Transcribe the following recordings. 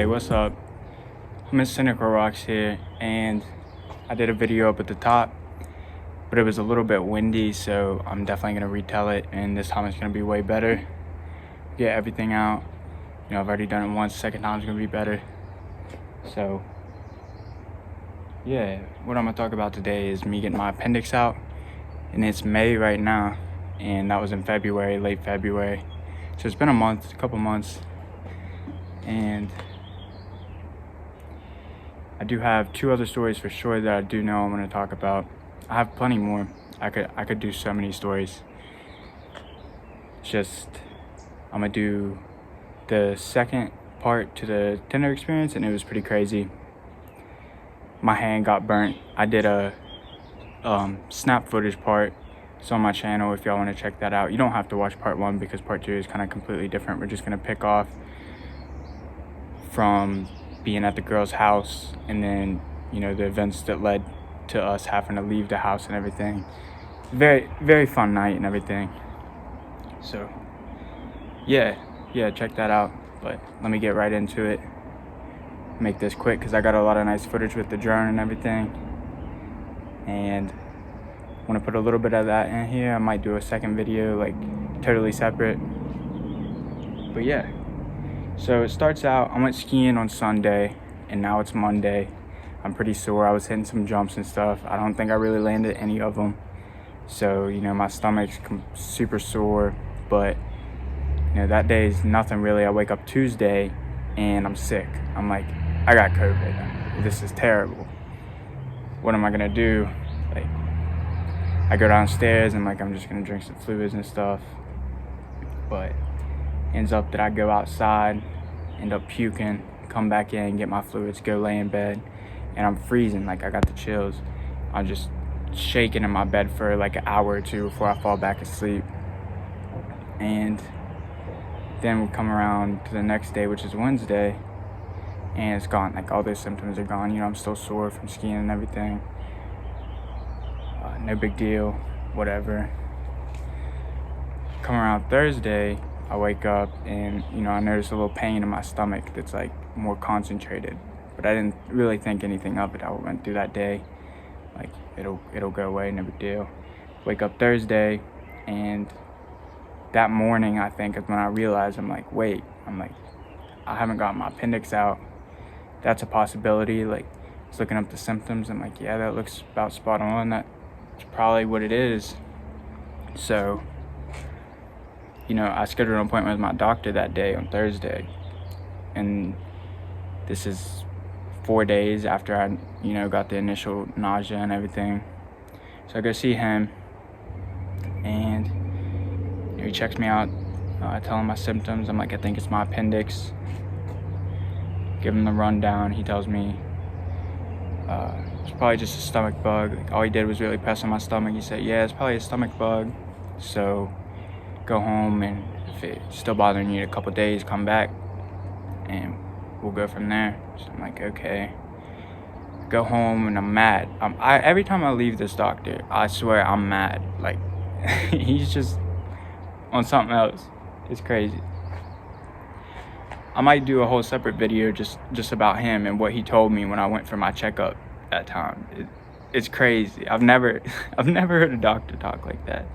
Hey, what's up? I'm at Cynical Rocks here, and I did a video up at the top, but it was a little bit windy, so I'm definitely going to retell it, and this time it's going to be way better. Get everything out. I've already done it once, second time's going to be better. So, yeah, what I'm going to talk about today is me getting my appendix out, and it's May right now, and that was in February, late February. So it's been a couple months, and I do have two other stories for sure that I do know I'm going to talk about. I have plenty more. I could do so many stories. Just, I'm going to do the second part to the Tinder experience, and it was pretty crazy. My hand got burnt. I did a snap footage part. It's on my channel if y'all want to check that out. You don't have to watch part 1 because part 2 is kind of completely different. We're just going to pick off from being at the girl's house, and then the events that led to us having to leave the house and everything. Very, very fun night and everything. So yeah, check that out. But let me get right into it. Make this quick because I got a lot of nice footage with the drone and everything, and I want to put a little bit of that in here. I might do a second video like totally separate, but yeah. So it starts out, I went skiing on Sunday, and now it's Monday. I'm pretty sore. I was hitting some jumps and stuff. I don't think I really landed any of them. So, my stomach's super sore, but, that day is nothing really. I wake up Tuesday, and I'm sick. I'm like, I got COVID. This is terrible. What am I gonna do? Like, I go downstairs, and I'm just gonna drink some fluids and stuff. But ends up that I go outside, end up puking, come back in, get my fluids, go lay in bed, and I'm freezing. I got the chills. I'm just shaking in my bed for an hour or two before I fall back asleep. And then we come around to the next day, which is Wednesday, and it's gone. All those symptoms are gone. I'm still sore from skiing and everything. No big deal, whatever. Come around Thursday, I wake up and, I notice a little pain in my stomach that's more concentrated, but I didn't really think anything of it. I went through that day, it'll go away, no big deal. Wake up Thursday, and that morning, I think, is when I realized, wait, I haven't got my appendix out. That's a possibility. I was looking up the symptoms. I'm like, yeah, that looks about spot on. That's probably what it is. So, I scheduled an appointment with my doctor that day on Thursday, and this is 4 days after I, got the initial nausea and everything. So I go see him, and he checks me out. I tell him my symptoms. I'm like, I think it's my appendix. Give him the rundown. He tells me it's probably just a stomach bug. All he did was really press on my stomach. He said, yeah, it's probably a stomach bug. So go home, and if it's still bothering you in a couple days, come back and we'll go from there. So I'm like, okay. Go home, and I'm mad. Every time I leave this doctor, I swear I'm mad. He's just on something else. It's crazy. I might do a whole separate video just about him and what he told me when I went for my checkup that time. It's crazy. I've never heard a doctor talk like that.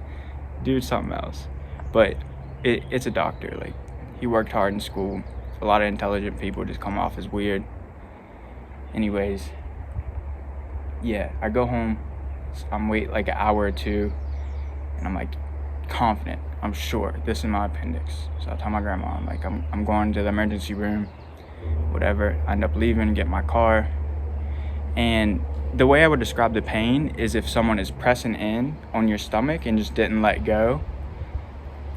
Dude's something else. But it's a doctor. He worked hard in school. A lot of intelligent people just come off as weird. Anyways, yeah, I go home. I'm wait an hour or two, and I'm confident. I'm sure this is my appendix. So I tell my grandma, I'm going to the emergency room, whatever. I end up leaving, get my car, and the way I would describe the pain is if someone is pressing in on your stomach and just didn't let go.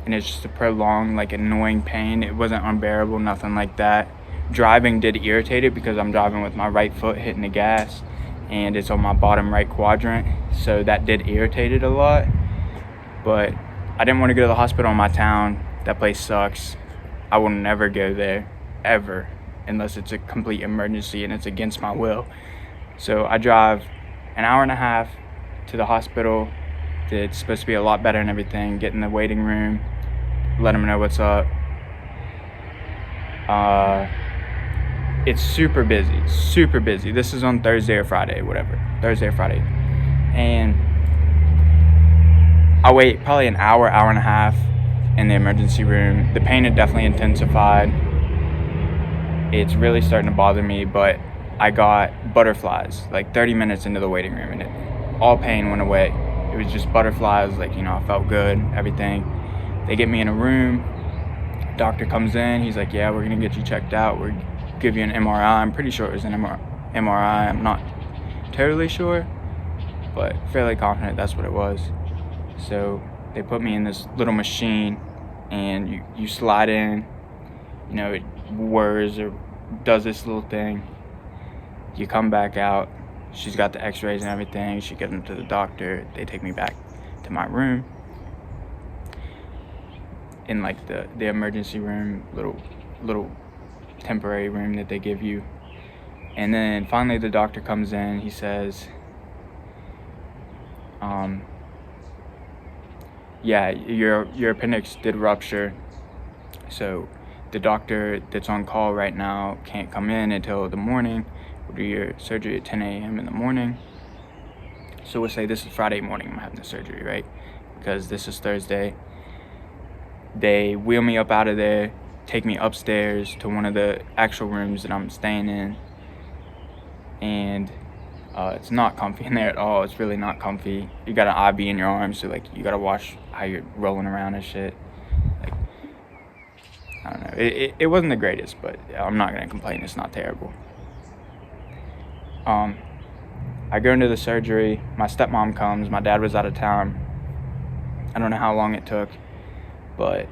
And it's just a prolonged, annoying pain. It wasn't unbearable, nothing like that. Driving did irritate it because I'm driving with my right foot hitting the gas, and it's on my bottom right quadrant, so that did irritate it a lot. But I didn't want to go to the hospital in my town. That place sucks. I will never go there, ever, unless it's a complete emergency and it's against my will. So I drive an hour and a half to the hospital. It's supposed to be a lot better and everything. Get in the waiting room, let them know what's up. it's super busy. This is on Thursday or Friday, Thursday or Friday. And I wait probably an hour and a half in the emergency room. The pain had definitely intensified. It's really starting to bother me, but I got butterflies like 30 minutes into the waiting room, and all pain went away. It was just butterflies, like, I felt good, everything. They get me in a room. Doctor comes in. He's like, yeah, we're going to get you checked out. We're give you an MRI. I'm pretty sure it was an MRI. I'm not totally sure, but fairly confident that's what it was. So they put me in this little machine, and you slide in, it whirs or does this little thing. You come back out. She's got the x-rays and everything. She gives them to the doctor. They take me back to my room in like the emergency room, little temporary room that they give you. And then finally the doctor comes in. He says, yeah, your appendix did rupture, so the doctor that's on call right now can't come in until the morning. We'll do your surgery at 10 a.m. in the morning. So we'll say this is Friday morning I'm having the surgery, right? Because this is Thursday. They wheel me up out of there, take me upstairs to one of the actual rooms that I'm staying in. And it's not comfy in there at all. It's really not comfy. You got an IV in your arm, so like you gotta watch how you're rolling around and shit. Like, I don't know. It wasn't the greatest, but I'm not gonna complain. It's not terrible. I go into the surgery. My stepmom comes. My dad was out of town. I don't know how long it took, but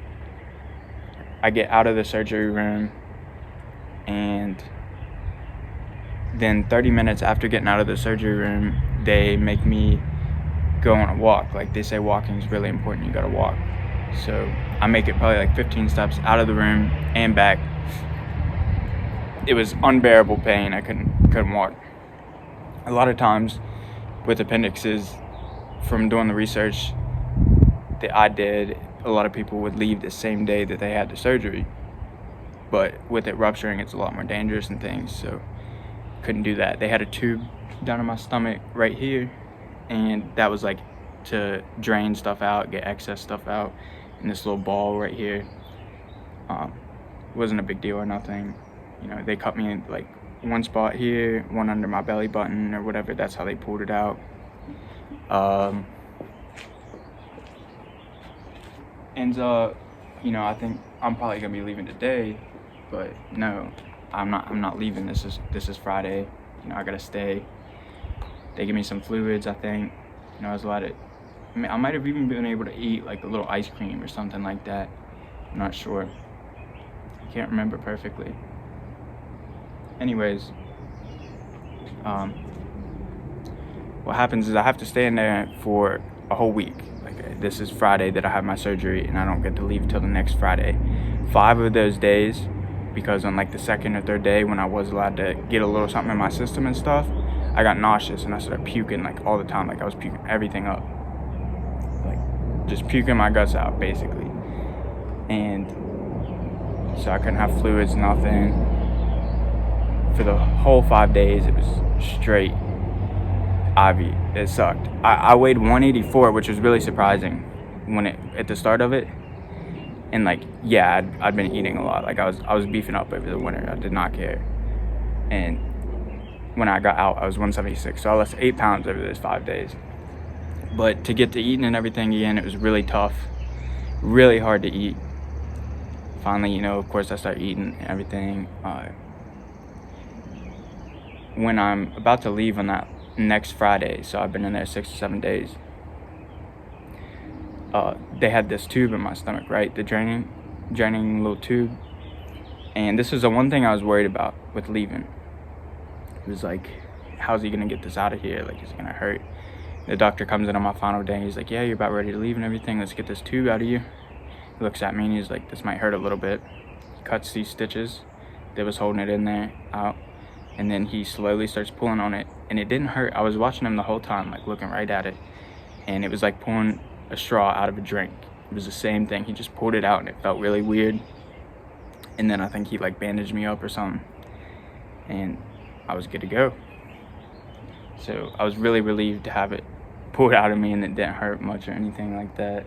I get out of the surgery room, and then 30 minutes after getting out of the surgery room, they make me go on a walk. Like, they say walking is really important. You gotta walk. So I make it probably like 15 steps out of the room and back. It was unbearable pain. I couldn't walk. A lot of times with appendixes, from doing the research that I did, a lot of people would leave the same day that they had the surgery. But with it rupturing, it's a lot more dangerous and things, so couldn't do that. They had a tube down in my stomach right here, and that was like to drain stuff out, get excess stuff out, and this little ball right here. Wasn't a big deal or nothing. They cut me in like one spot here, one under my belly button or whatever. That's how they pulled it out. I think I'm probably gonna be leaving today, but no, I'm not leaving. This is Friday. I gotta stay. They give me some fluids, I think. I was allowed to, I might have even been able to eat like a little ice cream or something like that. I'm not sure. I can't remember perfectly. Anyways, what happens is I have to stay in there for a whole week. Like, this is Friday that I have my surgery, and I don't get to leave till the next Friday. 5 of those days, because on like the second or third day when I was allowed to get a little something in my system and stuff, I got nauseous and I started puking like all the time. Like, I was puking everything up, like just puking my guts out basically. And so I couldn't have fluids, nothing. For the whole 5 days, it was straight IV. It sucked. I weighed 184, which was really surprising at the start of it. And like, yeah, I'd been eating a lot. Like, I was beefing up over the winter. I did not care. And when I got out, I was 176. So I lost 8 pounds over those 5 days. But to get to eating and everything again, it was really tough, really hard to eat. Finally, of course, I started eating and everything. When I'm about to leave on that next Friday, so I've been in there 6 or 7 days, they had this tube in my stomach, right? The draining little tube. And this was the one thing I was worried about with leaving. It was like, how's he gonna get this out of here? Like, is it gonna hurt? The doctor comes in on my final day. He's like, yeah, you're about ready to leave and everything. Let's get this tube out of you. He looks at me and he's like, this might hurt a little bit. He cuts these stitches that was holding it in there out. And then he slowly starts pulling on it, and it didn't hurt. I was watching him the whole time, like looking right at it, and it was like pulling a straw out of a drink. It was the same thing. He just pulled it out, and it felt really weird. And then I think he like bandaged me up or something. and I was good to go. So I was really relieved to have it pulled out of me, and it didn't hurt much or anything like that.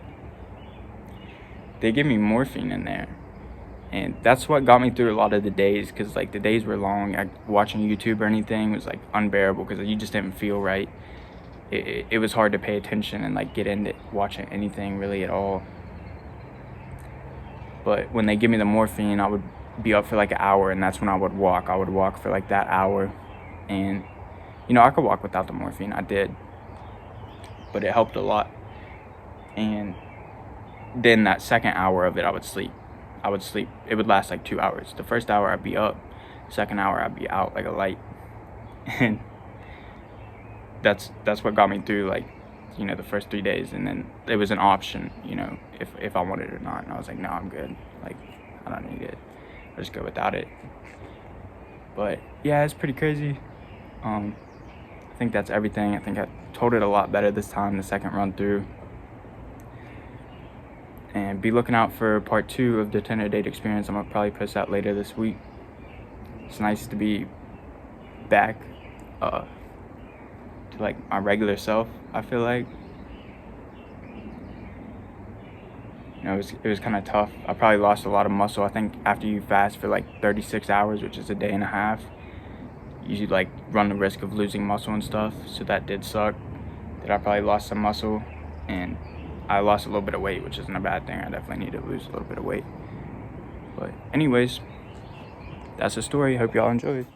They gave me morphine in there, and that's what got me through a lot of the days, because like the days were long. Watching YouTube or anything was like unbearable because you just didn't feel right. It was hard to pay attention and like get into watching anything really at all. But when they give me the morphine, I would be up for like an hour, and that's when I would walk. I would walk for like that hour, and I could walk without the morphine. I did, but it helped a lot. And then that second hour of it, I would sleep. It would last like 2 hours. The first hour I'd be up, second hour I'd be out like a light. And that's what got me through like the first 3 days. And then it was an option, if I wanted it or not, and I was like, no, I'm good, like I don't need it, I'll just go without it. But yeah, it's pretty crazy. I think that's everything. I think I told it a lot better this time, the second run through. And be looking out for part 2 of the Tinder date experience. I'm gonna probably post that later this week. It's nice to be back to like my regular self, I feel like. It was kind of tough. I probably lost a lot of muscle. I think after you fast for like 36 hours, which is a day and a half, you like run the risk of losing muscle and stuff. So that did suck. That I probably lost some muscle, and I lost a little bit of weight, which isn't a bad thing. I definitely need to lose a little bit of weight. But anyways, that's the story. Hope y'all enjoyed.